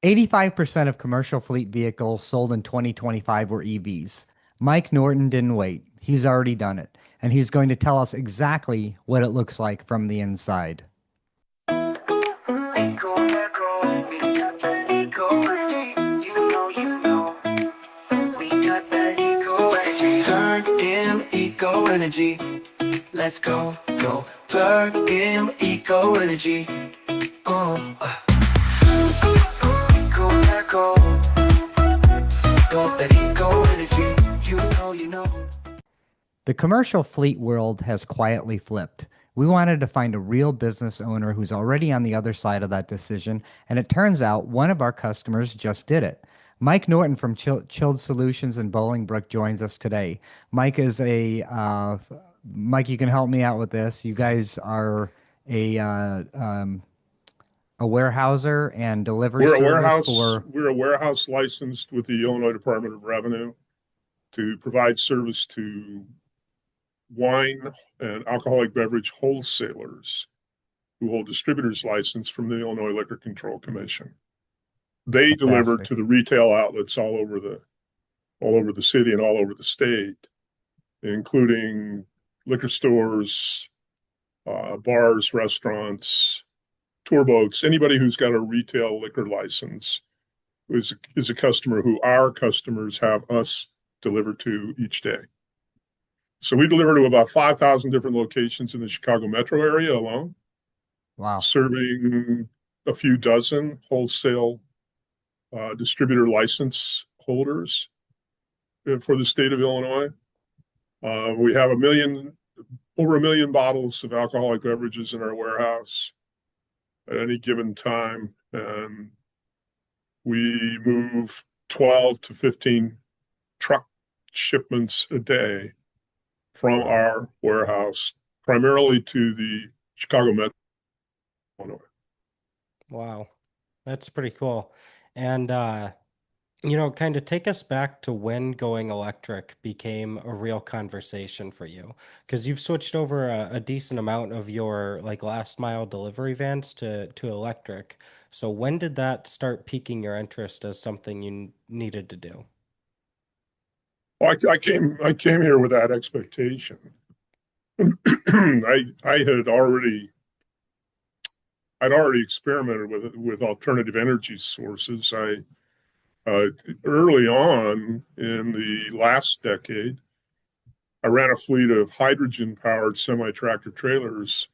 85% of commercial fleet vehicles sold in 2025 were EVs. Mike Norton didn't wait. He's already done it, and he's going to tell us exactly what it looks like from the inside. Eco energy. Let's go, go. Plug in eco energy. Oh. Eco, eco. Go that eco energy. You know. The commercial fleet world has quietly flipped. We wanted to find a real business owner who's already on the other side of that decision, and it turns out one of our customers just did it. Mike Norton from Chilled Solutions in Bolingbrook joins us today. Mike is Mike, you can help me out with this. You guys are a warehouser and delivery We're a service warehouse. for. We're a warehouse licensed with the Illinois Department of Revenue to provide service to wine and alcoholic beverage wholesalers who hold distributors license from the Illinois Liquor Control Commission. They deliver to Fantastic. the retail outlets all over the city and all over the state, including liquor stores, bars, restaurants, tour boats. Anybody who's got a retail liquor license is a customer who our customers have us deliver to each day. So we deliver to about 5,000 different locations in the Chicago metro area alone, Wow. serving a few dozen wholesale distributor license holders for the state of Illinois. We have over a million bottles of alcoholic beverages in our warehouse at any given time, and we move 12 to 15 truck shipments a day from our warehouse, primarily to the Chicago Metro, Illinois. Wow, that's pretty cool. And kind of take us back to when going electric became a real conversation for you, because you've switched over a decent amount of your like last mile delivery vans to electric. So when did that start piquing your interest as something you needed to do? Well, I came here with that expectation. I'd already experimented with alternative energy sources. I early on in the last decade, I ran a fleet of hydrogen-powered semi-tractor trailers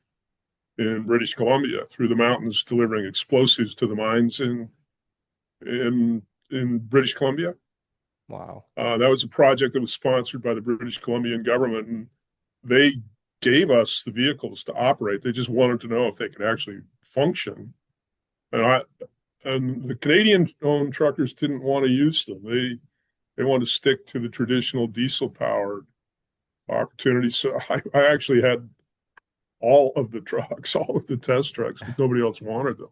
in British Columbia through the mountains, delivering explosives to the mines in British Columbia. Wow. That was a project that was sponsored by the British Columbian government, and they gave us the vehicles to operate. They just wanted to know if they could actually function. And the Canadian-owned truckers didn't want to use them. They wanted to stick to the traditional diesel-powered opportunities. So I actually had all of the trucks, all of the test trucks, but nobody else wanted them.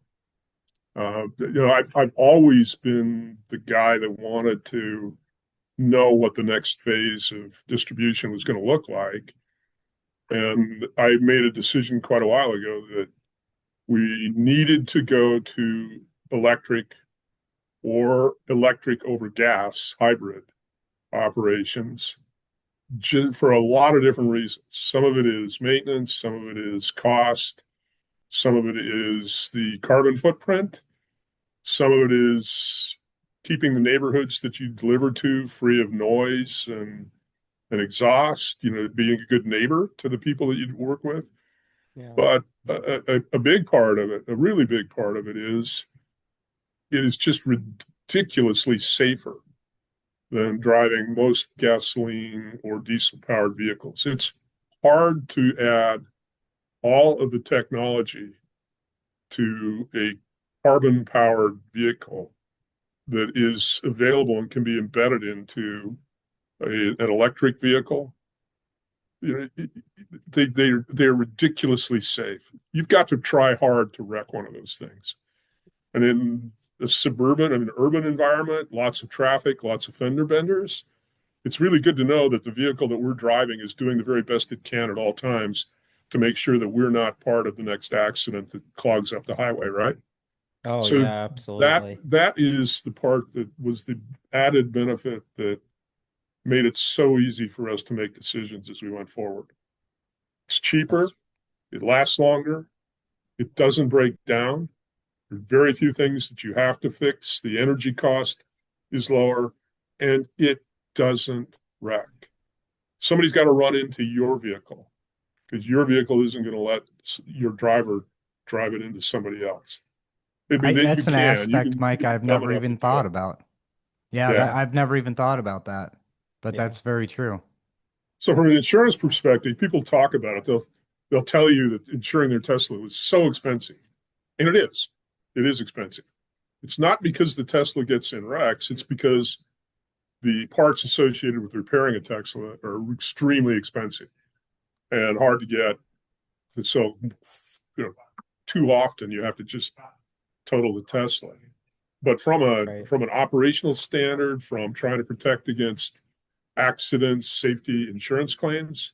I've always been the guy that wanted to know what the next phase of distribution was going to look like. And I made a decision quite a while ago that we needed to go to electric or electric over gas hybrid operations for a lot of different reasons. Some of it is maintenance, some of it is cost, some of it is the carbon footprint, some of it is keeping the neighborhoods that you deliver to free of noise and exhaust, being a good neighbor to the people that you work with. Yeah. But a big part of it, a really big part of it is just ridiculously safer than driving most gasoline or diesel powered vehicles. It's hard to add all of the technology to a carbon powered vehicle that is available and can be embedded into an electric vehicle. They're ridiculously safe. You've got to try hard to wreck one of those things. And in a urban environment, lots of traffic, lots of fender benders, it's really good to know that the vehicle that we're driving is doing the very best it can at all times to make sure that we're not part of the next accident that clogs up the highway, right? Oh So yeah, that absolutely. that is the part that was the added benefit that made it so easy for us to make decisions as we went forward. It's cheaper, That's it lasts longer, it doesn't break down. There are very few things that you have to fix. The energy cost is lower, and it doesn't wreck. Somebody's got to run into your vehicle because your vehicle isn't going to let your driver drive it into somebody else. I mean, That's an you aspect, can Mike, be I've dumb never enough to even do thought it. about. Yeah, that Yeah. I've never even thought about that. But yeah. that's very true. So from an insurance perspective, people talk about it. They'll tell you that insuring their Tesla was so expensive, and it is. It is expensive. It's not because the Tesla gets in wrecks. It's because the parts associated with repairing a Tesla are extremely expensive and hard to get. So, too often you have to just total the Tesla. But Right. from an operational standard, from trying to protect against accidents, safety, insurance claims,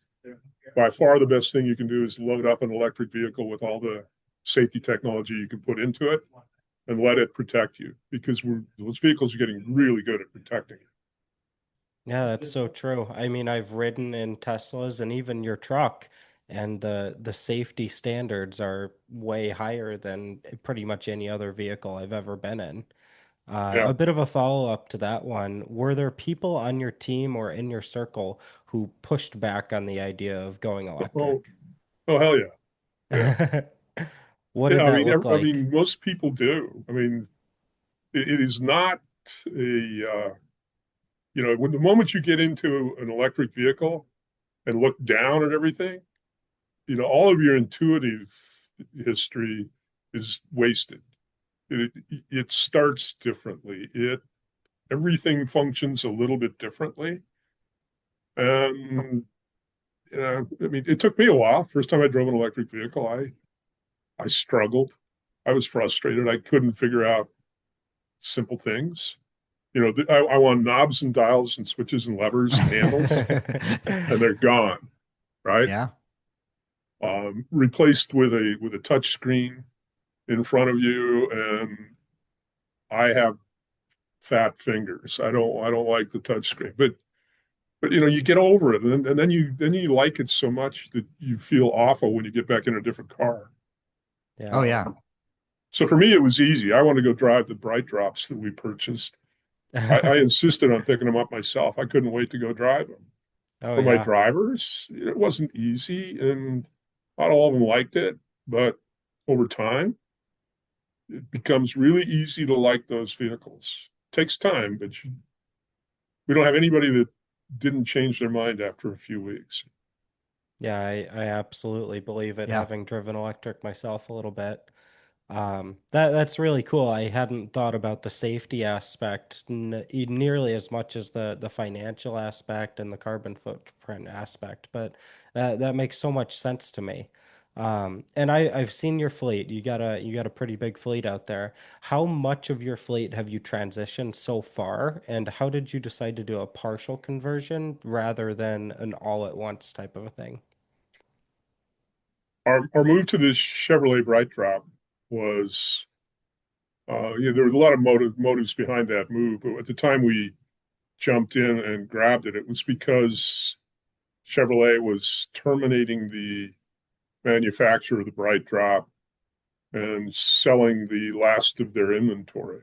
by far the best thing you can do is load up an electric vehicle with all the safety technology you can put into it and let it protect you because those vehicles are getting really good at protecting you. Yeah, that's so true. I mean, I've ridden in Teslas and even your truck, and the safety standards are way higher than pretty much any other vehicle I've ever been in. Yeah. A bit of a follow-up to that one. Were there people on your team or in your circle who pushed back on the idea of going Oh, electric? oh, hell yeah. Yeah. What did Yeah. that look I like? mean, most people do. I mean, it is not when the moment you get into an electric vehicle and look down at everything, all of your intuitive history is wasted. It starts differently. Everything functions a little bit differently. And I mean, it took me a while. First time I drove an electric vehicle, I struggled. I was frustrated. I couldn't figure out simple things. I want knobs and dials and switches and levers and handles, and they're gone, right? Yeah. Replaced with a touch screen in front of you, and I have fat fingers. I don't like the touch screen, but you get over it, and then you like it so much that you feel awful when you get back in a different car. Oh Yeah. Um, yeah. so for me, it was easy. I wanted to go drive the Bright Drops that we purchased. I insisted on picking them up myself. I couldn't wait to go drive them. Oh For my yeah. drivers, it wasn't easy, and not all of them liked it. But over time, it becomes really easy to like those vehicles. It takes time, but we don't have anybody that didn't change their mind after a few weeks. Yeah, I absolutely believe it, Yeah. having driven electric myself a little bit. That's really cool. I hadn't thought about the safety aspect nearly as much as the financial aspect and the carbon footprint aspect, but that makes so much sense to me. And I've seen your fleet. You got a pretty big fleet out there. How much of your fleet have you transitioned so far, and how did you decide to do a partial conversion rather than an all at once type of a thing? Our move to this Chevrolet Bright Drop was, there was a lot of motives behind that move. But at the time we jumped in and grabbed it, it was because Chevrolet was terminating the manufacture of the Bright Drop and selling the last of their inventory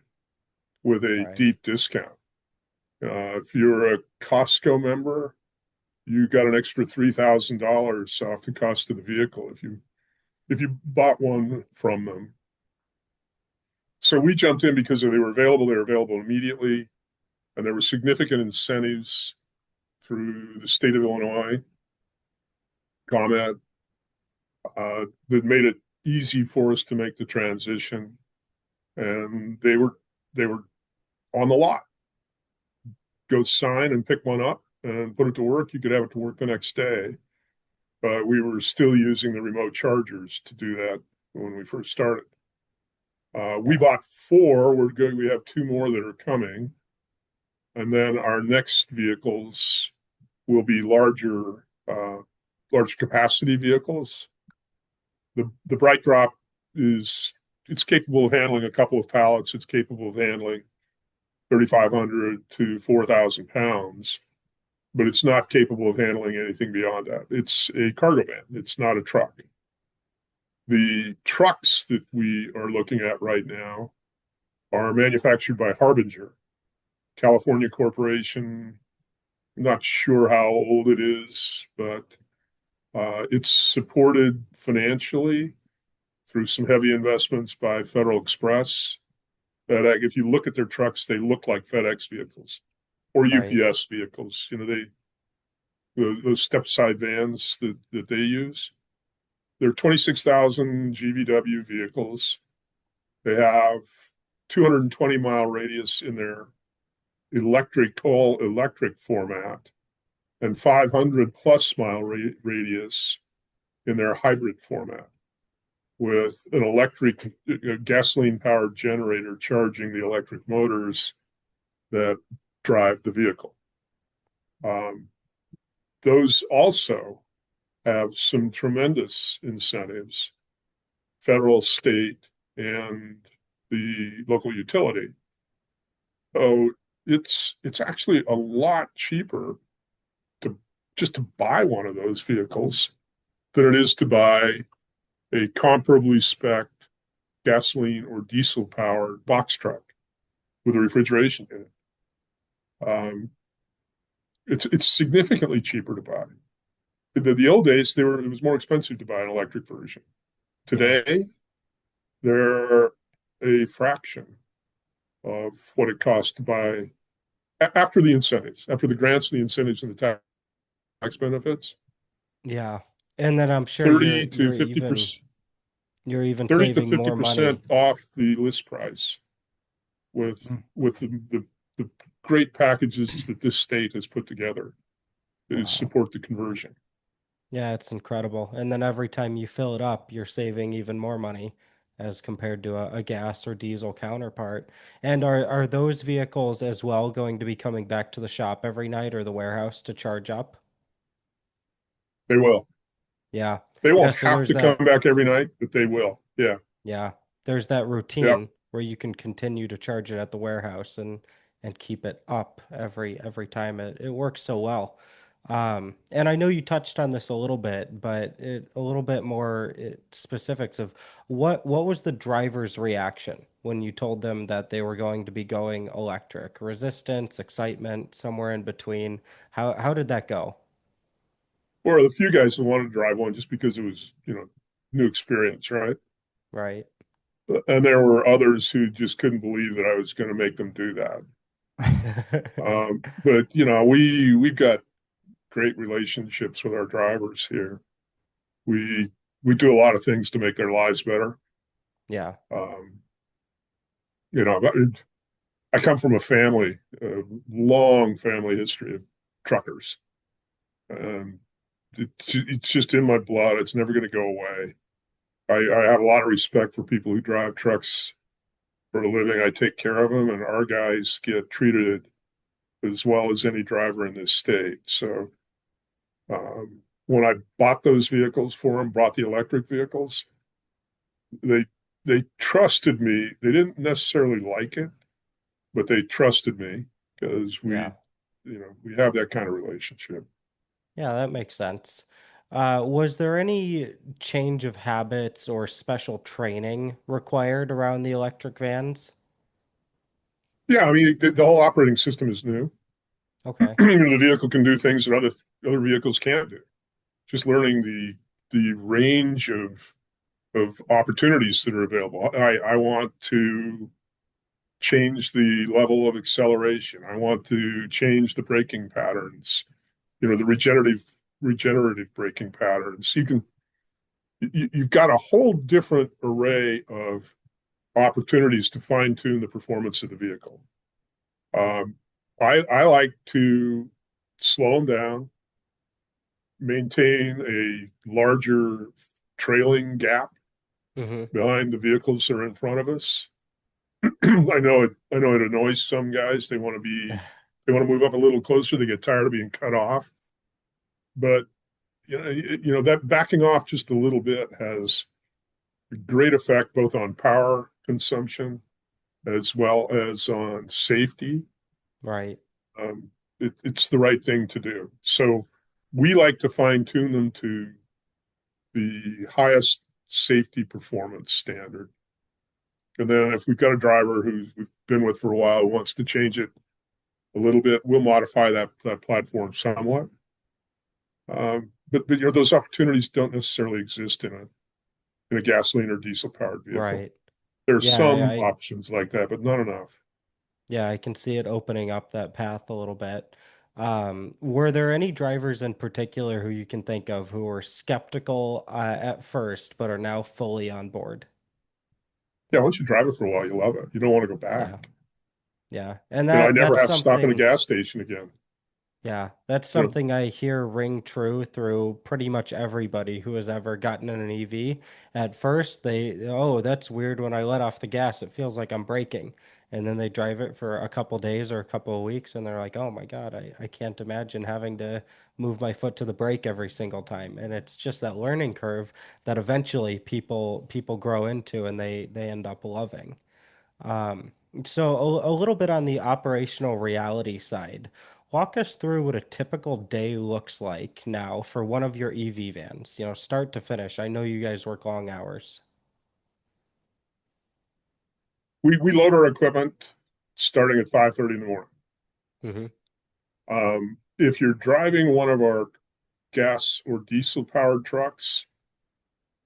with a Right. deep discount. If you're a Costco member, you got an extra $3,000 off the cost of the vehicle if you bought one from them. So we jumped in because they were available. They were available immediately, and there were significant incentives through the state of Illinois, ComEd, that made it easy for us to make the transition. And they were on the lot. Go sign and pick one up and put it to work. You could have it to work the next day. But we were still using the remote chargers to do that when we first started. We Yeah. bought four. We're good. We have two more that are coming. And then our next vehicles will be large capacity vehicles. The Bright Drop is it's capable of handling a couple of pallets. It's capable of handling 3,500 to 4,000 pounds, but it's not capable of handling anything beyond that. It's a cargo van. It's not a truck. The trucks that we are looking at right now are manufactured by Harbinger, California corporation. I'm not sure how old it is, but it's supported financially through some heavy investments by Federal Express. FedEx, if you look at their trucks, they look like FedEx vehicles or Right. UPS vehicles. Those step side vans that they use. They're 26,000 GVW vehicles. They have 220-mile radius in their all electric format and 500 plus mile radius in their hybrid format with an electric gasoline powered generator charging the electric motors that drive the vehicle. Those also have some tremendous incentives, federal, state, and the local utility. So it's actually a lot cheaper to just to buy one of those vehicles than it is to buy a comparably spec'd gasoline or diesel powered box truck with a refrigeration in it. It's significantly cheaper to buy. The old days, it was more expensive to buy an electric version. Yeah. Today, they're a fraction of what it costs to buy after the incentives, after the grants, the incentives, and the tax benefits. Yeah. And then I'm sure 30 to 50%, you're even 30 to saving fifty more money. percent off the list price with Mm. the great packages that this state has put together to Wow. support the conversion. Yeah, it's incredible. And then every time you fill it up, you're saving even more money as compared to a gas or diesel counterpart. And are those vehicles as well going to be coming back to the shop every night or the warehouse to charge up? They will. Yeah. They Yeah, won't so have to come back every night, but they will. Yeah. yeah, there's that Yeah. routine where you can continue to charge it at the warehouse and keep it up every time. It works so well. And I know you touched on this a little bit, but a little bit more specifics of what was the driver's reaction when you told them that they were going to be going electric? Resistance, excitement, somewhere in between. How did that go? Or the few guys that wanted to drive one just because it was, new experience, right? Right. And there were others who just couldn't believe that I was going to make them do that. But we've got great relationships with our drivers here. We we do a lot of things to make their lives better. Yeah. Um, you know, I come from a long family history of truckers. Um, it's just in my blood. It's never going to go away. I have a lot of respect for people who drive trucks for a living. I take care of them, and our guys get treated as well as any driver in this state. So when I bought those vehicles for them, brought the electric vehicles, they they trusted me. They didn't necessarily like it, but they trusted me because Yeah. we have that kind of relationship. Yeah, that makes sense. Was there any change of habits or special training required around the electric vans? Yeah, I mean the whole operating system is new. Okay. The vehicle can do things that other vehicles can't do. Just learning the range of opportunities that are available. I want to change the level of acceleration. I want to change the braking patterns. The regenerative braking patterns. You've got a whole different array of opportunities to fine tune the performance of the vehicle. Um, I like to slow them down, maintain a larger trailing gap Hmm. behind the vehicles that are in front of us. I know it annoys some guys. They want to move up a little closer. They get tired of being cut off. But that backing off just a little bit has great effect both on power consumption as well as on safety. Right. It's the right thing to do. So we like to fine tune them to the highest safety performance standard. And then if we've got a driver who we've been with for a while who wants to change it a little bit, we'll modify that platform somewhat. But those opportunities don't necessarily exist in a gasoline or diesel powered vehicle. Right. There are Yeah, some options like that, but not enough. yeah, I can see it opening up that path a little bit. Were there any drivers in particular who you can think of who were skeptical at first, but are now fully on board? Yeah, once you drive it for a while, you love it. You don't want to go Yeah, back. yeah, and I that never that's have to stop at a something. gas station again. Yeah, that's You know, something I hear ring true through pretty much everybody who has ever gotten in an EV. At first, oh, that's weird when I let off the gas. It feels like I'm braking. And then they drive it for a couple days or a couple of weeks and they're like, oh my God, I can't imagine having to move my foot to the brake every single time. And it's just that learning curve that eventually people grow into and they end up loving. Um, so a little bit on the operational reality side. Walk us through what a typical day looks like now for one of your EV vans, start to finish. I know you guys work long hours. we load our equipment starting at 5:30 in the morning. Hmm. If you're driving one of our gas or diesel powered trucks,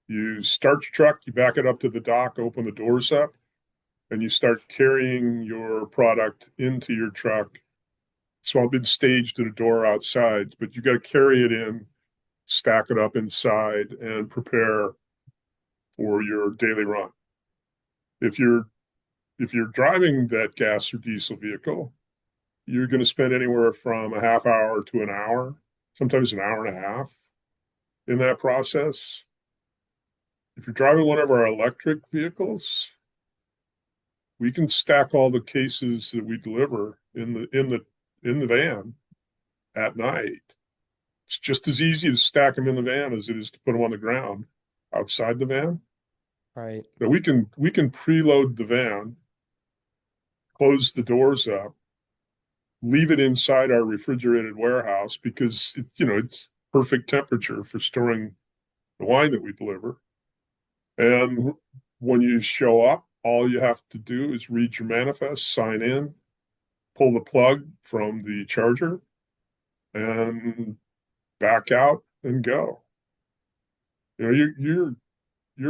you start your truck, you back it up to the dock, open the doors up, and you start carrying your product into your truck. It's all been staged at a door outside, but you got to carry it in, stack it up inside, and prepare for your daily run. If you're if you're driving that gas or diesel vehicle, you're going to spend anywhere from a half hour to an hour, sometimes an hour and a half in that process. If you're driving one of our electric vehicles, we can stack all the cases that we deliver in the van at night. It's just as easy to stack them in the van as it is to put them on the ground outside the van. Right. But we can preload the van, close the doors up, leave it inside our refrigerated warehouse because it's perfect temperature for storing the wine that we deliver. And when you show up, all you have to do is read your manifest, sign in, pull the plug from the charger, and back out and go. You're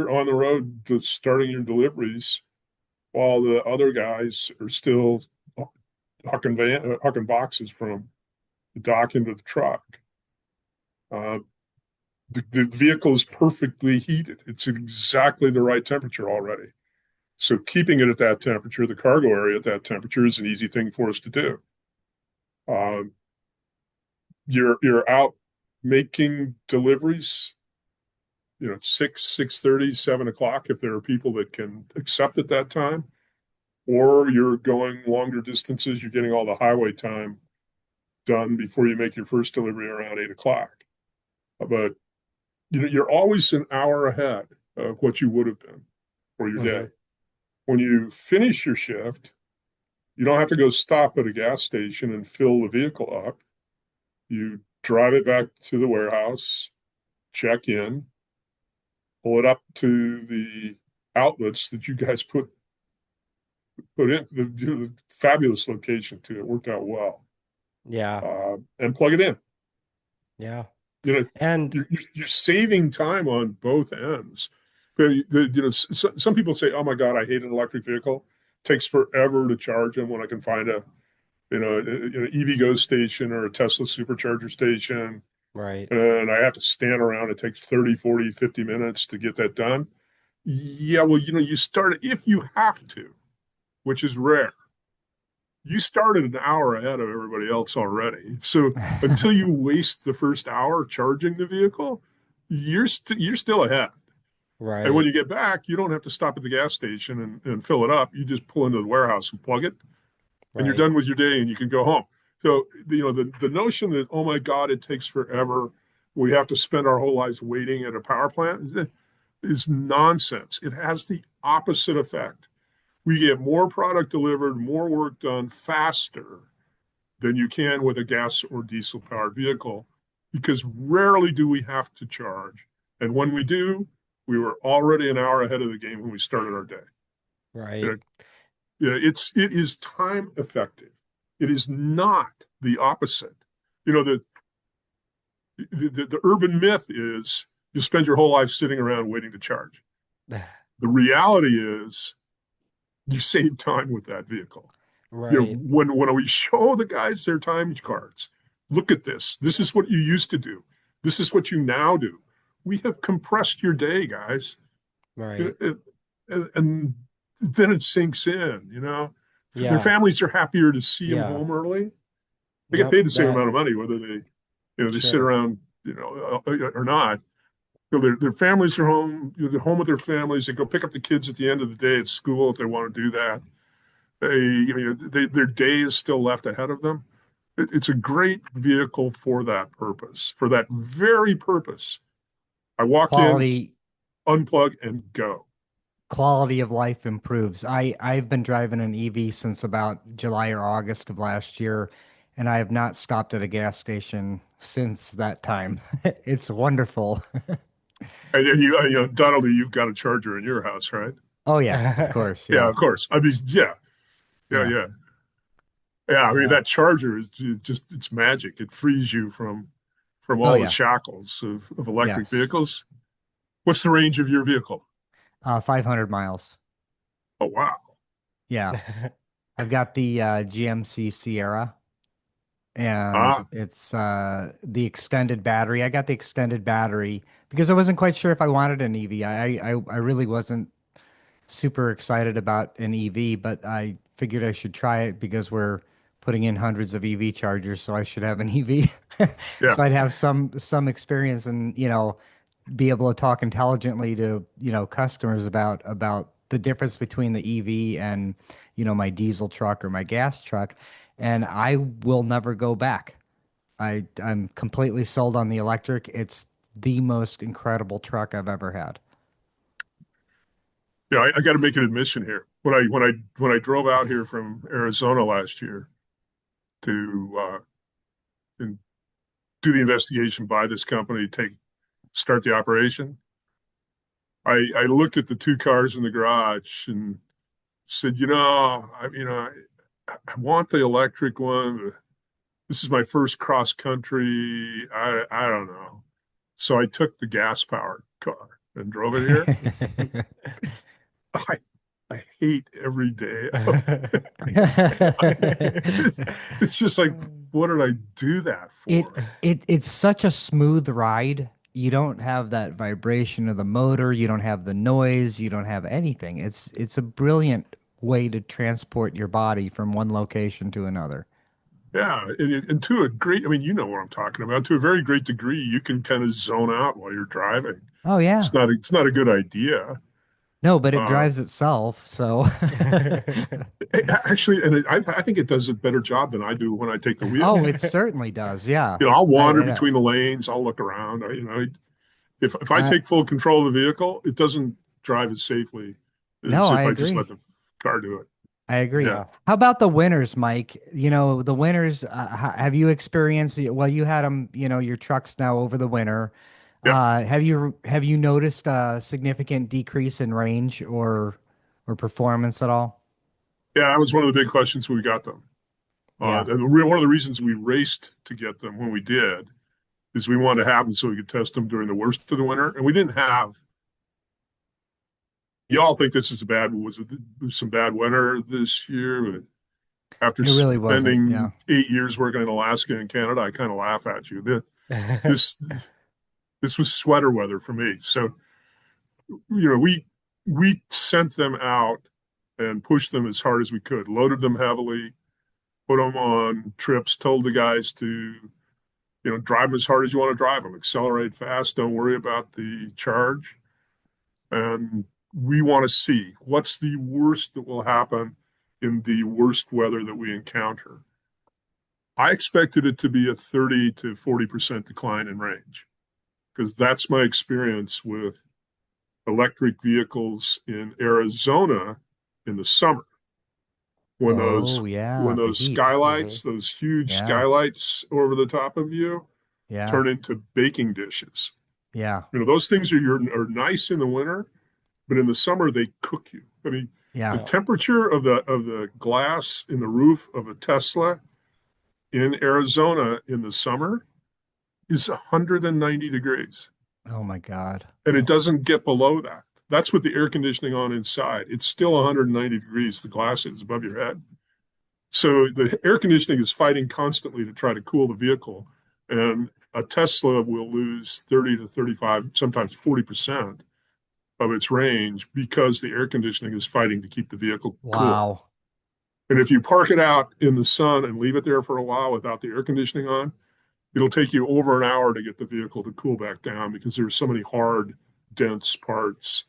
on the road to starting your deliveries while the other guys are still hucking boxes from the dock into the truck. Uh, the vehicle is perfectly heated. It's exactly the right temperature already. So keeping it at that temperature, the cargo area at that temperature, is an easy thing for us to do. Um, you're out making deliveries, 6:30, 7 o'clock, if there are people that can accept at that time, or you're going longer distances, you're getting all the highway time done before you make your first delivery around 8 o'clock. But you're always an hour ahead of what you would have been for your Hmm. day. When you finish your shift, you don't have to go stop at a gas station and fill the vehicle up. You drive it back to the warehouse, check in, pull it up to the outlets that you guys put in the fabulous location too. It worked out well, Yeah. and plug it in. Yeah. You know, And you're saving time on both ends. But some people say, "Oh my God, I hate an electric vehicle. It takes forever to charge them when I can find an EV Go station or a Tesla supercharger station, right. and I have to stand around. It takes 30, 40, 50 minutes to get that done." Yeah, well, you start if you have to, which is rare. You started an hour ahead of everybody else already. So until you waste the first hour charging the vehicle, you're still ahead. And when Right. you get back, you don't have to stop at the gas station and fill it up. You just pull into the warehouse and plug it, and you're Right. done with your day and you can go home. So the notion that, oh my God, it takes forever, we have to spend our whole lives waiting at a power plant. is nonsense. It has the opposite effect. We get more product delivered, more work done faster than you can with a gas or diesel powered vehicle because rarely do we have to charge. And when we do, we were already an hour ahead of the game when we started our day. You Right. know, it is time effective. It is not the opposite. You know, the urban myth is you spend your whole life sitting around waiting to charge. The reality is you save time with that vehicle. You know, Right. when we show the guys their time cards, look at this. This is what you used to do. This is what you now do. We have compressed your day, guys. Right. And then it sinks in, you know. Their Yeah. families are happier to see them Yeah. home early. They get Yep. paid the same That amount of money, whether they sit sure. around, or not. You know, their families are home. They're home with their families. They go pick up the kids at the end of the day at school if they want to do that. Their day is still left ahead of them. It's a great vehicle for that purpose, for that very purpose. I walk in, Quality unplug, and go. quality of life improves. I've been driving an EV since about July or August of last year, and I have not stopped at a gas station since that time. It's wonderful. And Donnelly, you've got a charger in your house, right? Oh yeah, of course, Yeah, yeah. of course. I mean, yeah, yeah, Yeah. yeah, yeah. I mean, Yeah. that charger is just it's magic. It frees you from Oh all the yeah. shackles of electric Yes. vehicles. What's the range of your vehicle? 500 miles. Oh, wow. Yeah. I've got the GMC Sierra, and Ah, it's the extended battery. I got the extended battery because I wasn't quite sure if I wanted an EV. I really wasn't super excited about an EV, but I figured I should try it because we're putting in hundreds of EV chargers, so I should have an EV. yeah. So I'd have some experience and, be able to talk intelligently to, customers about the difference between the EV and, my diesel truck or my gas truck. And I will never go back. I'm completely sold on the electric. It's the most incredible truck I've ever had. Yeah, I got to make an admission here. When I drove out here from Arizona last year to and do the investigation, buy this company, start the operation, I looked at the two cars in the garage and said, I want the electric one. This is my first cross country. I don't know. So I took the gas powered car and drove it here. I I hate every day of it's just like, what did I do that It for? it's such a smooth ride. You don't have that vibration of the motor, you don't have the noise, you don't have anything. It's a brilliant way to transport your body from one location to another. Yeah, and to a great, I mean, you know what I'm talking about. To a very great degree, you can kind of zone out while you're driving. Oh yeah. It's not a good idea. No, but it Uh, drives itself, so Actually, I think it does a better job than I do when I take the wheel. oh, it certainly does. Yeah. I'll wander I know. between the lanes, I'll look around. If I I take full control of the vehicle, it doesn't drive as safely no, as I if I just let agree. the car do it. I agree. Yeah. Yeah. How about the winters, Mike? The winters, have you experienced, well, you had them, your trucks now over the winter. Yeah. Have you noticed a significant decrease in range or performance at all? Yeah, that was one of the big questions when we got them. Yeah. One of the reasons we raced to get them when we did is we wanted to have them so we could test them during the worst of the winter. And we didn't have, y'all think this is was some bad winter this year, but after It really wasn't. Yeah. spending 8 years working in Alaska and Canada, I kind of laugh at you. This, this was sweater weather for me. So, we sent them out and pushed them as hard as we could, loaded them heavily, put them on trips, told the guys to, drive them as hard as you want to drive them, accelerate fast, don't worry about the charge. And we want to see what's the worst that will happen in the worst weather that we encounter. I expected it to be a 30 to 40% decline in range because that's my experience with electric vehicles in Arizona in the summer when Oh, yeah, the those heat. Hmm. skylights, those huge Yeah, skylights over the top of you, yeah, turn into baking dishes. yeah, Those things are nice in the winter, but in the summer they cook you. I mean, the yeah. Yeah. temperature of the glass in the roof of a Tesla in Arizona in the summer is 190 degrees, Oh my God. and it Yeah. doesn't get below that. That's with the air conditioning on inside. It's still 190 degrees. The glass is above your head. So the air conditioning is fighting constantly to try to cool the vehicle. And a Tesla will lose 30 to 35, sometimes 40% of its range because the air conditioning is fighting to keep the vehicle cool. Wow. And if you park it out in the sun and leave it there for a while without the air conditioning on, it'll take you over an hour to get the vehicle to cool back down because there's so many hard, dense parts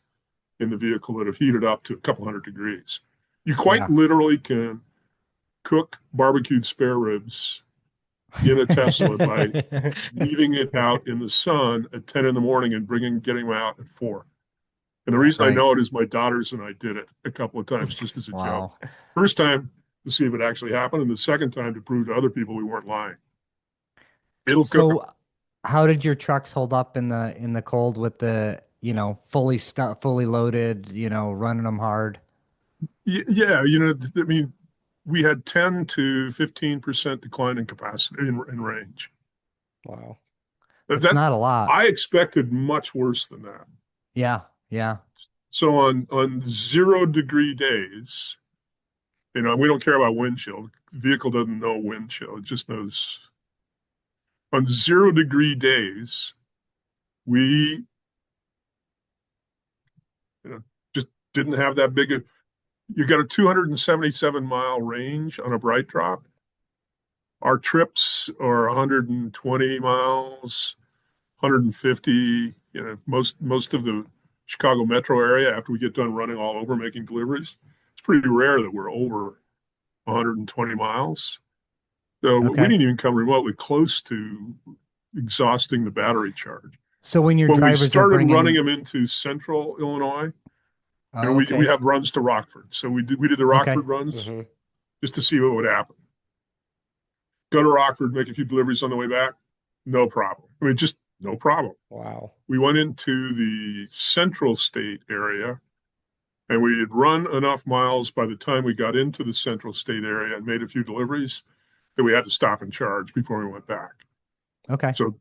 in the vehicle that have heated up to a couple hundred degrees. You quite Yeah. literally can cook barbecued spare ribs in a Tesla by leaving it out in the sun at 10 in the morning and getting them out at 4. And the Wow. reason I Right. know it is my daughters and I did it a couple of times just as a joke. Wow. First time to see if it actually happened, and the second time to prove to other people we weren't lying. It'll cook them. So how did your trucks hold up in the cold with the, fully loaded, running them hard? Yeah, I mean, we had 10 to 15% decline in capacity in range. Wow. It's That not a lot. I expected much worse than that. Yeah. Yeah. So on 0 degree days, we don't care about wind chill. The vehicle doesn't know wind chill. It just knows on 0 degree days, we just didn't have that big a, you got a 277-mile range on a bright drop. Our trips are 120 miles, 150, most of the Chicago metro area after we get done running all over making deliveries. It's pretty rare that we're over 120 miles. So we Okay. didn't even come remotely close to exhausting the battery charge. So when your When we drivers are started running bringing, them into central Illinois, oh, we okay. have runs to Rockford. So we did the Okay. Rockford runs Hmm. just to see what would happen. Go to Rockford, make a few deliveries on the way back, no problem. I mean, just no problem. Wow. We went into the central state area and we had run enough miles by the time we got into the central state area and made a few deliveries that we had to stop and charge before we went back. Okay. So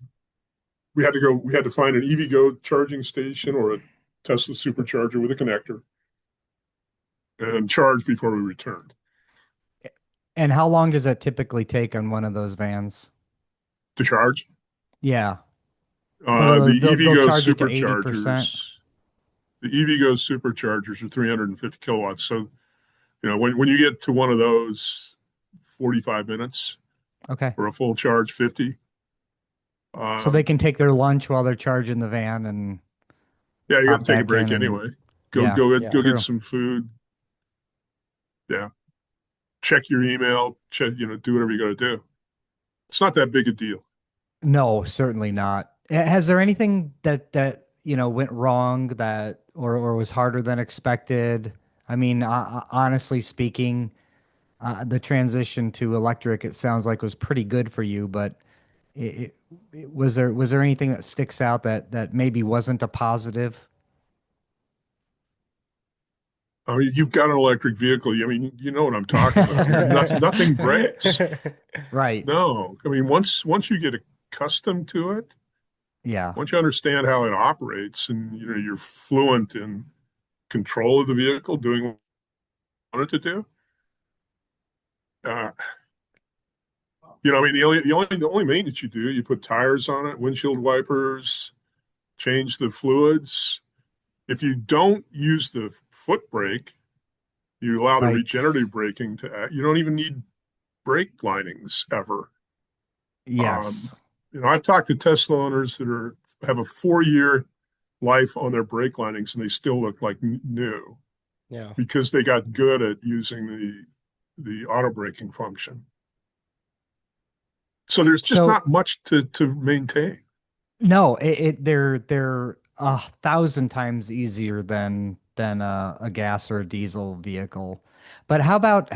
we had to find an EVgo charging station or a Tesla supercharger with a connector and charge before we returned And how long does that typically take on one of those vans? to charge. Yeah. Or The they'll EVgo charge it to 80%. superchargers are 350 kilowatts. So, when you get to one of those, 45 minutes Okay. for a full charge, 50. So they Um, can take their lunch while they're charging the van and yeah, you got hop to take a back break in and anyway. yeah, Yeah. Go get true. some food. Yeah, check your email. Check, do whatever you got to do. It's not that big a deal. No, certainly not. Has there anything that went wrong that or was harder than expected? I mean, honestly speaking, the transition to electric, it sounds like was pretty good for you, but was there anything that sticks out that maybe wasn't a positive? I mean, you've got an electric vehicle. I mean, you know what I'm talking about here. Nothing breaks. Right. No, I mean, once you get accustomed to it, Yeah. once you understand how it operates, and you're fluent in control of the vehicle, doing what you want it to do. Uh, I mean, the only maintenance you do, you put tires on it, windshield wipers, change the fluids. If you don't use the foot brake, you allow the Right. regenerative braking to act. You don't even need brake linings ever. Yes. I've talked to Tesla owners that have a 4-year life on their brake linings, and they still look like new Yeah. because they got good at using the auto braking function. So there's just So not much to maintain. no, they're 1,000 times easier than a gas or a diesel vehicle. But how about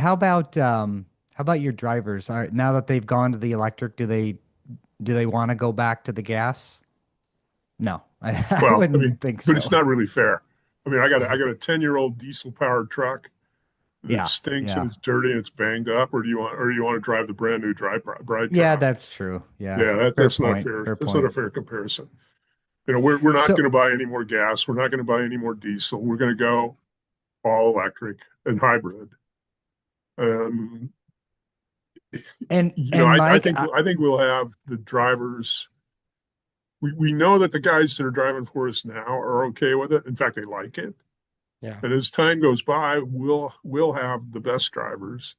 your drivers? Now that they've gone to the electric, do they want to go back to the gas? No, I Well, I mean, wouldn't think but it's so. not really fair. I mean, I got a 10-year-old diesel powered truck that Yeah, stinks and yeah, it's dirty and it's banged up, or do you want to drive the brand new bright yeah. truck? That's true. Yeah, Yeah, fair that's not point. fair. Fair That's not a point. fair comparison. We're not So going to buy any more gas. We're not going to buy any more diesel. We're going to go all electric and hybrid. Um, and Mike, I think we'll have the drivers. We know that the guys that are driving for us now are okay with it. In fact, they like it. Yeah. And as time goes by, we'll have the best drivers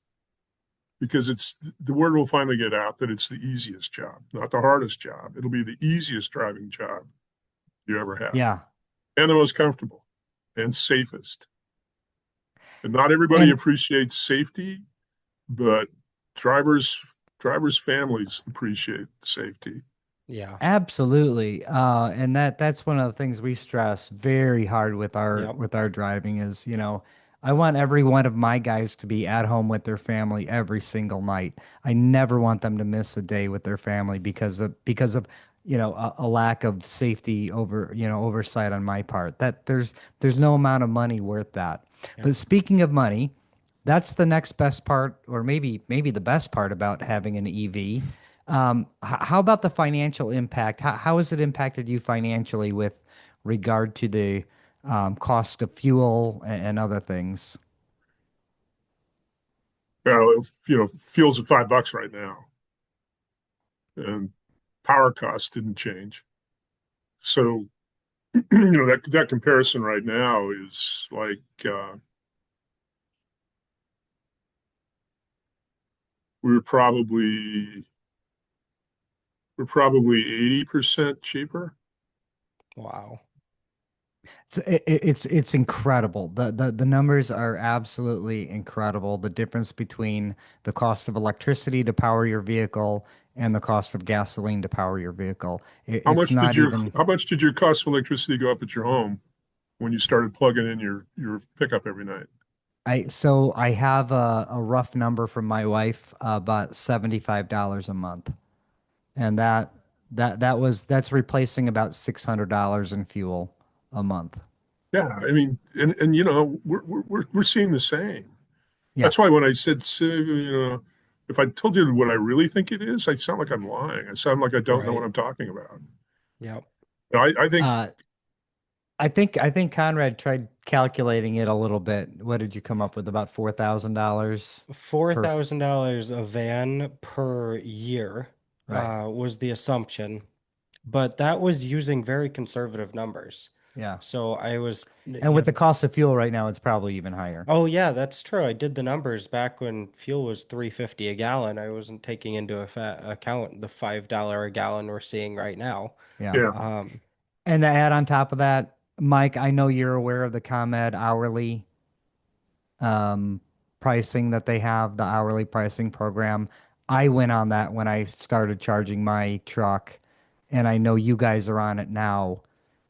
because it's the word will finally get out that it's the easiest job, not the hardest job. It'll be the easiest driving job you ever have yeah, and the most comfortable and safest. And not everybody and appreciates safety, but drivers' families appreciate safety. Yeah. absolutely. And that's one of the things we stress very hard Yep. with our driving is, I want every one of my guys to be at home with their family every single night. I never want them to miss a day with their family because of, a lack of safety oversight on my part. That there's no amount of money worth that. Yep. But speaking of money, that's the next best part, or maybe the best part about having an EV. How about the financial impact? How has it impacted you financially with regard to the cost of fuel and other things? Well, fuel's at $5 right now, and power costs didn't change. So, that comparison right now is like we're probably we're probably 80% cheaper. Wow. It's incredible. The numbers are absolutely incredible. The difference between the cost of electricity to power your vehicle and the cost of gasoline to power your vehicle. It's not even. How much did your cost of electricity go up at your home when you started plugging in your pickup every night? I have a rough number from my wife, about $75 a month. And that's replacing about $600 in fuel a month. Yeah, I mean, and we're seeing the same. Yeah, That's why when I said, if I told you what I really think it is, I sound like I'm lying. I sound like I don't know what Right. I'm talking about. Yep. I think, uh, I think Conrad tried calculating it a little bit. What did you come up with? About $4,000 per. $4,000 a van per year Right. was the assumption, but that was using very conservative numbers. Yeah. So I was, And with the cost of fuel right now, it's probably even higher. oh yeah, that's true. I did the numbers back when fuel was 3.50 a gallon. I wasn't taking into account the $5 a gallon we're seeing right now. Yeah. yeah. Um, And to add on top of that, Mike, I know you're aware of the ComEd hourly um, pricing that they have, the hourly pricing program. I went on that when I started charging my truck, and I know you guys are on it now.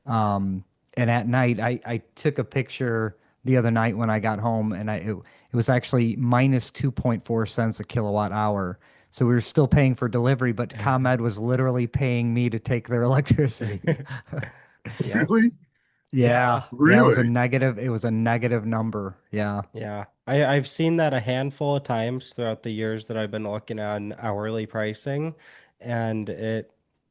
And at night, I took a picture the other night when I got home, and it was actually minus 2.4 cents a kilowatt hour. So we were still paying for delivery, but ComEd was literally paying me to take their electricity. yep. Really? Yeah, Yeah. yeah, Really? it was a negative number. Yeah. Yeah, I've seen that a handful of times throughout the years that I've been looking on hourly pricing, and it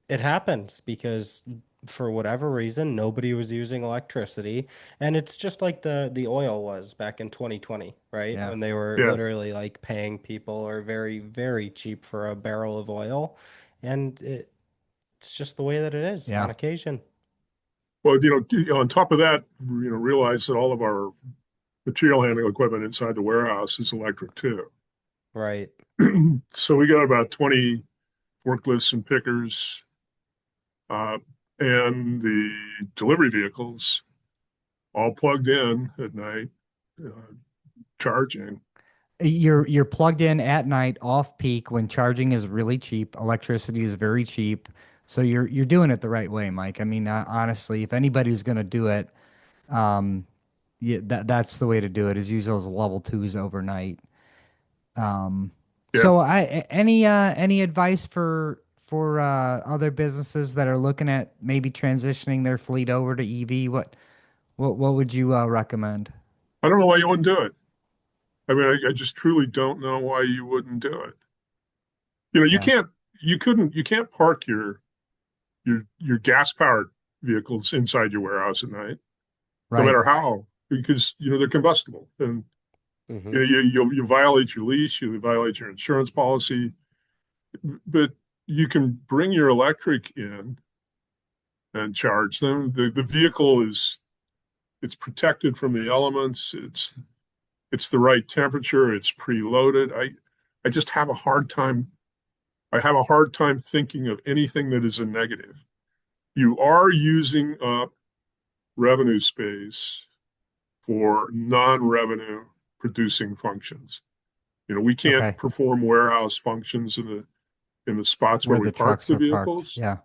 happens because for whatever reason nobody was using electricity, and it's just like the oil was back in 2020, right? Yeah. When they were Yeah. literally like paying people or very, very cheap for a barrel of oil, and it's just the way that it is on Yeah. occasion. Well, on top of that, realize that all of our material handling equipment inside the warehouse is electric too. Right. So we got about 20 forklifts and pickers, uh, and the delivery vehicles all plugged in at night, uh, charging. You're plugged in at night off peak when charging is really cheap. Electricity is very cheap. So you're doing it the right way, Mike. I mean, honestly, if anybody's going to do it, um, yeah, that's the way to do it is use those level twos overnight. Um, Yeah. so any advice for other businesses that are looking at maybe transitioning their fleet over to EV? What would you recommend? I don't know why you wouldn't do it. I mean, I just truly don't know why you wouldn't do it. You know, Yeah, you can't park your gas powered vehicles inside your warehouse at night, no right. matter how, because they're combustible, and Hmm. you violate your lease, you violate your insurance policy. But you can bring your electric in and charge them. The vehicle it's protected from the elements. It's the right temperature. It's preloaded. I just have a hard time. I have a hard time thinking of anything that is a negative. You are using up revenue space for non-revenue producing functions. We can't Okay. perform warehouse functions in the spots where Where we the park trucks the are parked. vehicles. Yeah.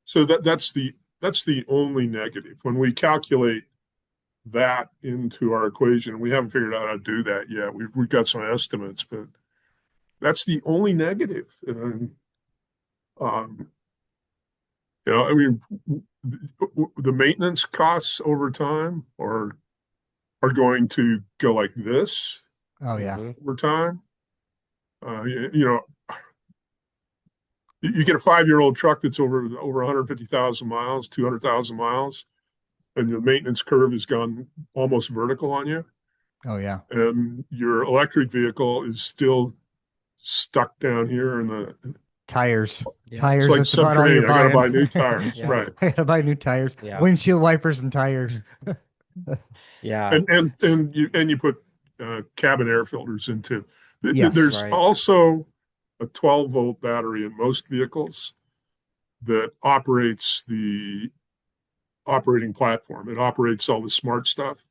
So that's the only negative. When we calculate that into our equation, we haven't figured out how to do that yet. We've got some estimates, but that's the only negative. And um, I mean, the maintenance costs over time are going to go like this Oh yeah. Hmm. over time. You know, you get a 5-year-old truck that's over 150,000 miles, 200,000 miles, and the maintenance curve has gone almost vertical on you, Oh yeah. and your electric vehicle is still stuck down here in the Tires. Yep. it's Tires, like that's about all you're subterranean. I got to buying. buy new tires, Yep. right? I gotta buy new tires, Yeah. windshield wipers and tires. Yeah. And you put cabin air filters into. Yes. There's Right. also a 12-volt battery in most vehicles that operates the operating platform. It operates all the smart stuff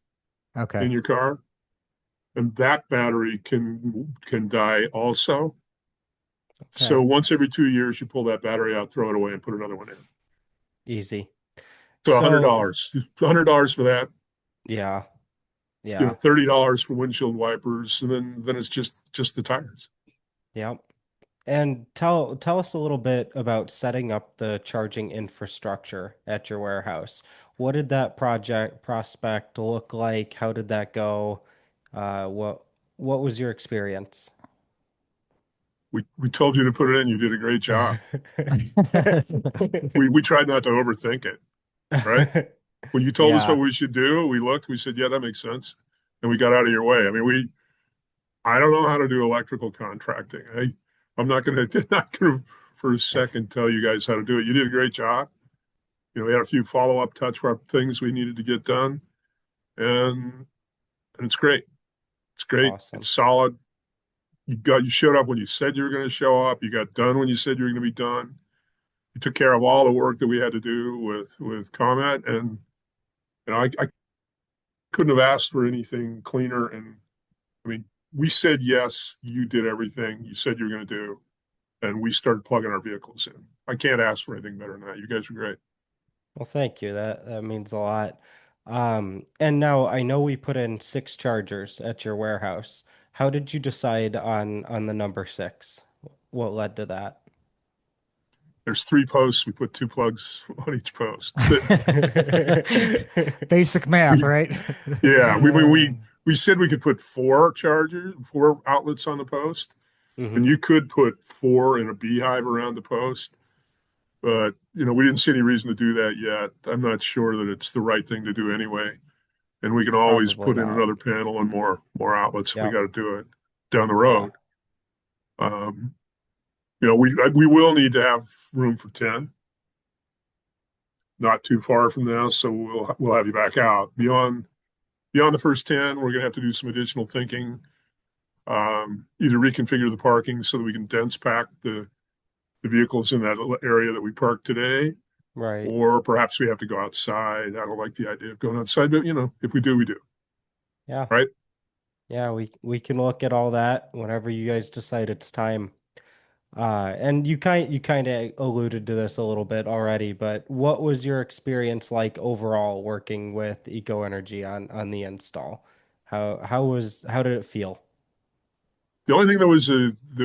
Okay. in your car, and that battery can die also. So Okay. once every 2 years, you pull that battery out, throw it away, and put another one in. Easy. So a hundred So, dollars, $100 for that. yeah. Yeah. $30 for windshield wipers, and then it's just the tires. Yep. And tell us a little bit about setting up the charging infrastructure at your warehouse. What did that project prospect look like? How did that go? What was your experience? We told you to put it in. You did a great job. We tried not to overthink it, right? When you told us what Yeah. we should do, we looked, we said, yeah, that makes sense. And we got out of your way. I mean, I don't know how to do electrical contracting. I'm not gonna not gonna for a second tell you guys how to do it. You did a great job. We had a few follow-up touch-up things we needed to get done, and and it's great. It's great. Awesome. It's solid. You showed up when you said you were going to show up. You got done when you said you were going to be done. You took care of all the work that we had to do with Comet, and I couldn't have asked for anything cleaner. And I mean, we said yes, you did everything you said you were going to do, and we started plugging our vehicles in. I can't ask for anything better than that. You guys were great. Well, thank you. That means a lot. And now I know we put in 6 chargers at your warehouse. How did you decide on the number 6? What led to that? There's 3 posts. We put 2 plugs on each post. Basic math, We right? Yeah, we we Uh, we we said we could put 4 outlets on the post, and hmm. you could put 4 in a beehive around the post, but we didn't see any reason to do that yet. I'm not sure that it's the right thing to do anyway, and we can always Probably put in not. another panel and more outlets if we Yep. got to do it down the Yeah. road. Um, we will need to have room for 10, not too far from now, so we'll have you back out. Beyond the first 10, we're going to have to do some additional thinking. Either reconfigure the parking so that we can dense pack the vehicles in that area that we parked today, Right. or perhaps we have to go outside. I don't like the idea of going outside, but if we do, we do. Yeah. Right? Yeah, we can look at all that whenever you guys decide it's time. And you kind of alluded to this a little bit already, but what was your experience like overall working with Eco Energy on the install? How did it feel? The only thing that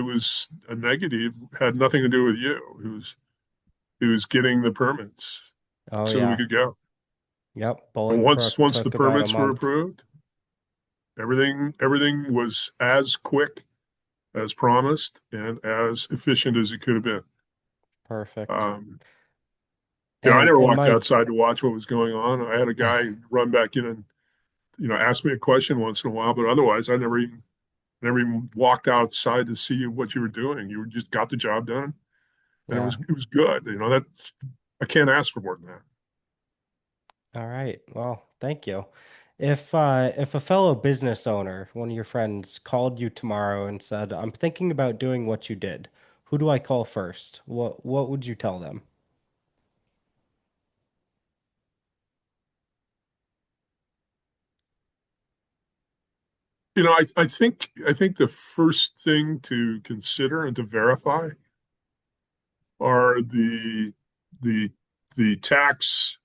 was a negative had nothing to do with you. It was getting the permits Oh so that we yeah. could go. Yep. And Bolingbrook once the took about a permits were month. approved, everything was as quick as promised and as efficient as it could have been. Perfect. Um, I never And walked Mike, outside to watch what was going on. I had a guy run back in and ask me a question once in a while, but otherwise, never even walked outside to see what you were doing. You were just got the job done, and yeah. it was good. That I can't ask for more than that. All right. Well, thank you. If a fellow business owner, one of your friends, called you tomorrow and said, "I'm thinking about doing what you did," who do I call first? What would you tell them? I think the first thing to consider and to verify are the the tax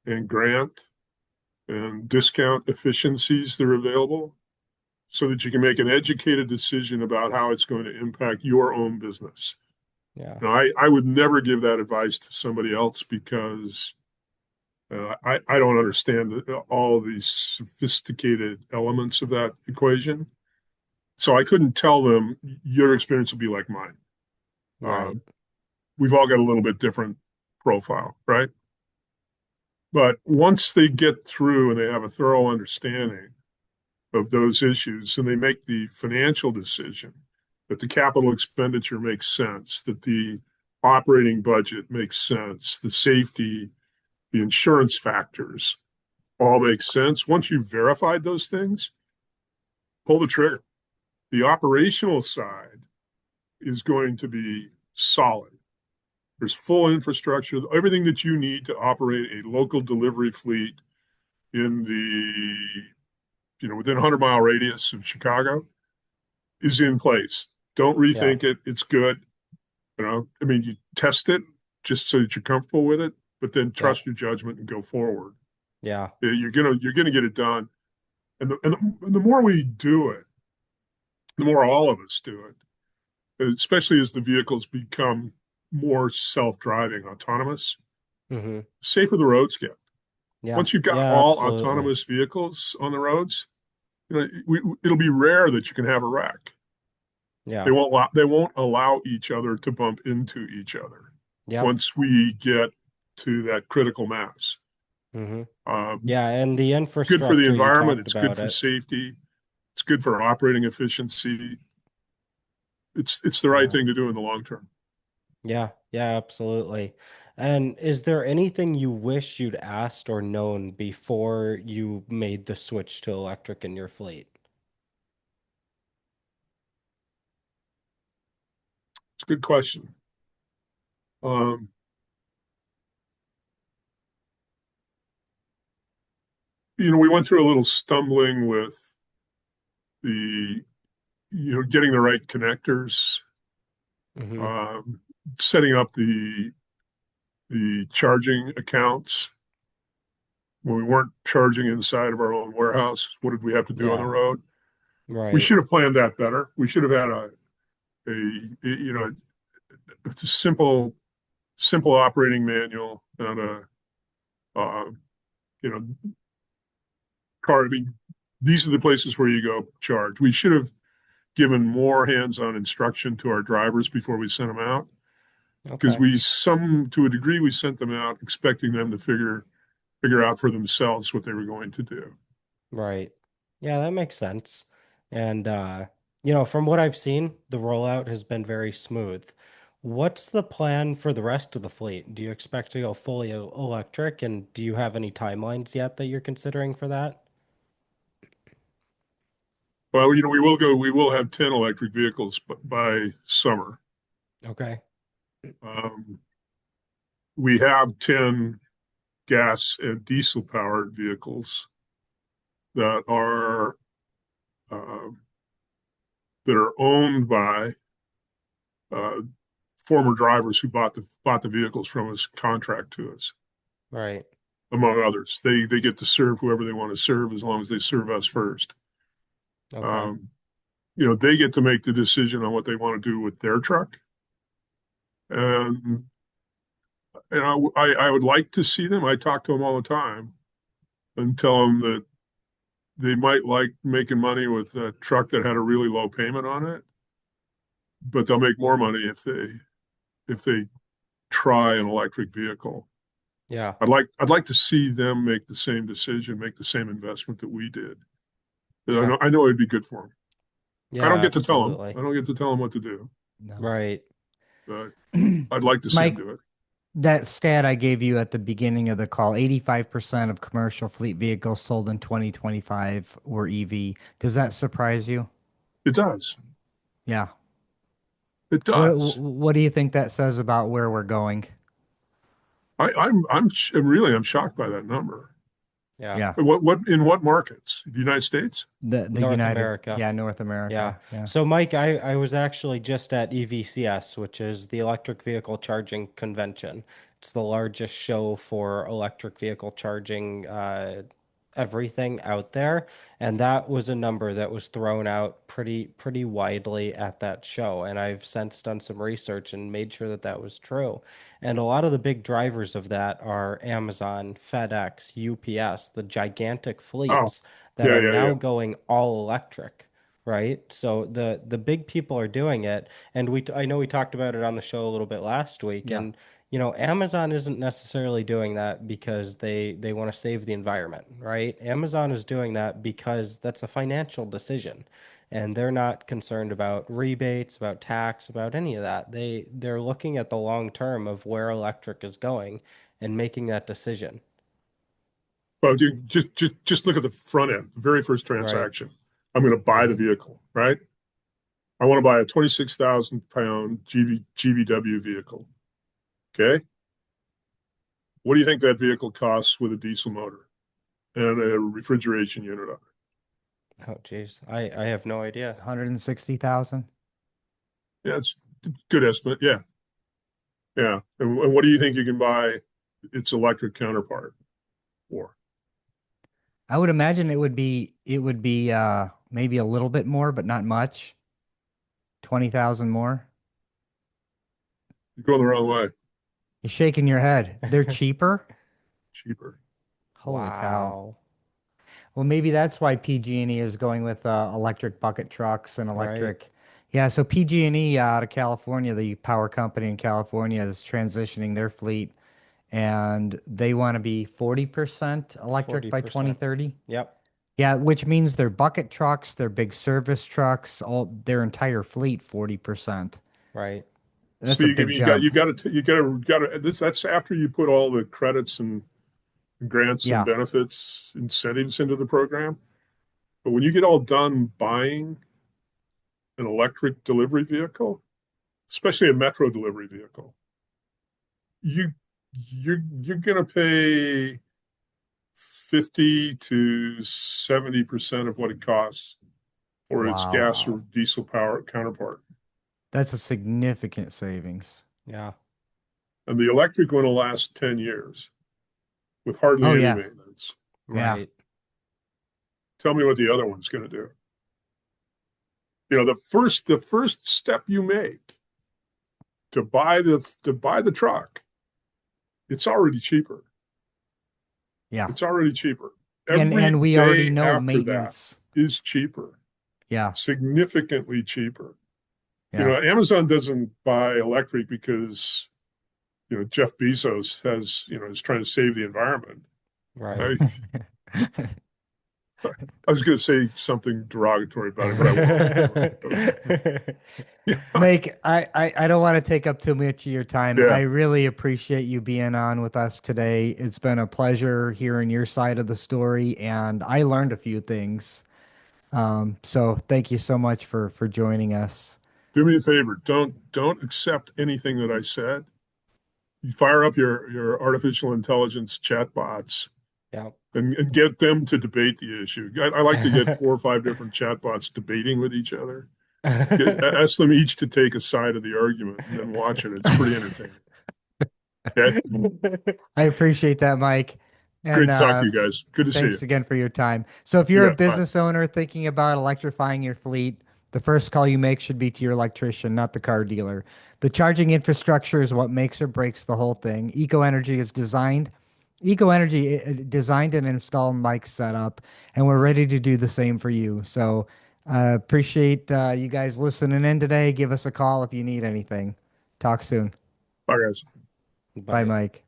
and grant and discount efficiencies that are available so that you can make an educated decision about how it's going to impact your own business. Yeah. Now, I would never give that advice to somebody else because I don't understand all these sophisticated elements of that equation. So I couldn't tell them your experience will be like mine. Right. Um, we've all got a little bit different profile, right? But once they get through and they have a thorough understanding of those issues and they make the financial decision that the capital expenditure makes sense, that the operating budget makes sense, the safety, the insurance factors all make sense. Once you've verified those things, pull the trigger. The operational side is going to be solid. There's full infrastructure, everything that you need to operate a local delivery fleet in the, within a 100-mile radius of Chicago is in place. Don't Yeah. rethink it. It's good. I mean, you test it just so that you're comfortable with it, but then Yeah. trust your judgment and go forward. Yeah. You're gonna get it done. And the more we do it, the more all of us do it, especially as the vehicles become more self-driving, autonomous, Mm-hmm. safer the roads get. Yeah. Once you've got Yeah, all absolutely. autonomous vehicles on the roads, it'll be rare that you can have a wreck. Yeah. They won't allow each other to bump into each other Yep. once we get to that critical mass. Mm-hmm. Um, Yeah, and the good for the infrastructure you environment. talked It's good about for it. safety. It's good for operating efficiency. It's the right Yeah. thing to do in the long term. Yeah, yeah, absolutely. And is there anything you wish you'd asked or known before you made the switch to electric in your fleet? It's a good question. Um, we went through a little stumbling with the, getting the right connectors, Mm-hmm. um, setting up the charging accounts when we weren't charging inside of our own warehouse. What did we have to do on the Yeah, road? We right. should have planned that better. We should have had a a simple operating manual and uh, you know, car. I mean, these are the places where you go charge. We should have given more hands-on instruction to our drivers before we sent them out because Okay. to a degree, we sent them out expecting them to figure out for themselves what they were going to do. Right. Yeah, that makes sense. And from what I've seen, the rollout has been very smooth. What's the plan for the rest of the fleet? Do you expect to go fully electric, and do you have any timelines yet that you're considering for that? Well, we will have 10 electric vehicles by summer. Okay. Um, we have 10 gas and diesel powered vehicles that are uh, that are owned by uh, former drivers who bought the vehicles from us contract to us, Right. among others. They get to serve whoever they want to serve as long as they serve us first. Okay. Um, they get to make the decision on what they want to do with their truck. And I would like to see them. I talk to them all the time and tell them that they might like making money with a truck that had a really low payment on it, but they'll make more money if they try an electric vehicle. Yeah. I'd like to see them make the same decision, make the same investment that we did. Yeah. I know it'd be good for them. I Yeah, don't get to tell them. absolutely. I don't get to tell them what to do, No. Right. but I'd like to see them Mike, do it. that stat I gave you at the beginning of the call, 85% of commercial fleet vehicles sold in 2025 were EV. Does that surprise you? It does. Yeah. It What does. what do you think that says about where we're going? I'm shocked by that number. Yeah. Yeah. In what markets? The United States? The North United, America. yeah, North Yeah. America. Yeah. So, Mike, I was actually just at EVCS, which is the Electric Vehicle Charging Convention. It's the largest show for electric vehicle charging everything out there. And that was a number that was thrown out pretty widely at that show. And I've since done some research and made sure that that was true. And a lot of the big drivers of that are Amazon, FedEx, UPS, the gigantic Oh, fleets that yeah, are yeah, now yeah. going all electric, right? So the big people are doing it, and I know we talked about it on the show a little bit last week, Yeah. and Amazon isn't necessarily doing that because they want to save the environment, right? Amazon is doing that because that's a financial decision. And they're not concerned about rebates, about tax, about any of that. They're looking at the long term of where electric is going and making that decision, Well, just look at the front end, the very first right? transaction. I'm going to buy the Hmm. vehicle, right? I want to buy a 26,000 pound GVW vehicle. Okay. What do you think that vehicle costs with a diesel motor and a refrigeration unit on Oh, geez. I have no idea. 160,000. it? Yeah, it's a good estimate. Yeah. Yeah. And what do you think you can buy its electric counterpart for? I would imagine it would be maybe a little bit more, but not much. 20,000 more. You're going the wrong way. You're shaking your head. They're cheaper? Cheaper. Holy cow. Wow. Well, maybe that's why PG&E is going with electric bucket trucks and Right. electric. Yeah, so PG&E out of California, the power company in California, is transitioning their fleet, and they want to be 40% electric by 40%. 2030. Yep. Yeah, which means their bucket trucks, their big service trucks, all their entire fleet 40%. Right. That's So a you big you got jump. you got to this that's after you put all the credits and grants and Yeah. benefits incentives into the program. But when you get all done buying an electric delivery vehicle, especially a metro delivery vehicle, you you're going to pay 50 to 70% of what it costs for its gas or Wow. diesel power counterpart. That's a significant savings. Yeah. And the electric one will last 10 years with hardly Oh any yeah. maintenance. Yeah. Right. Tell me what the other one's going to do. The first step you make to buy the truck, it's already cheaper. Yeah. It's already cheaper. And Every we already day know after that maintenance. is cheaper, Yeah. significantly cheaper. Yeah. Amazon doesn't buy electric because, Jeff Bezos is trying to save the environment. Right. I, I was going to say something derogatory about it, but I won't. Yeah, Mike, I don't want to take up too much of your time. I yeah. really appreciate you being on with us today. It's been a pleasure hearing your side of the story, and I learned a few things. So thank you so much for joining us. Do me a favor. Don't accept anything that I said. You fire up your artificial intelligence chatbots Yeah. and get them to debate the issue. I like to get 4 or 5 different chatbots debating with each other. Ask them each to take a side of the argument and then watch it. It's pretty entertaining. Okay. I appreciate that, Mike. And Great to talk to you guys. Good to see you. thanks again for your time. So, if You you're a bet. Bye. business owner thinking about electrifying your fleet, the first call you make should be to your electrician, not the car dealer. The charging infrastructure is what makes or breaks the whole thing. Eco Energy designed and installed Mike's setup, and we're ready to do the same for you. So, appreciate you guys listening in today. Give us a call if you need anything. Talk soon. Bye, guys. Bye, Bye. Mike.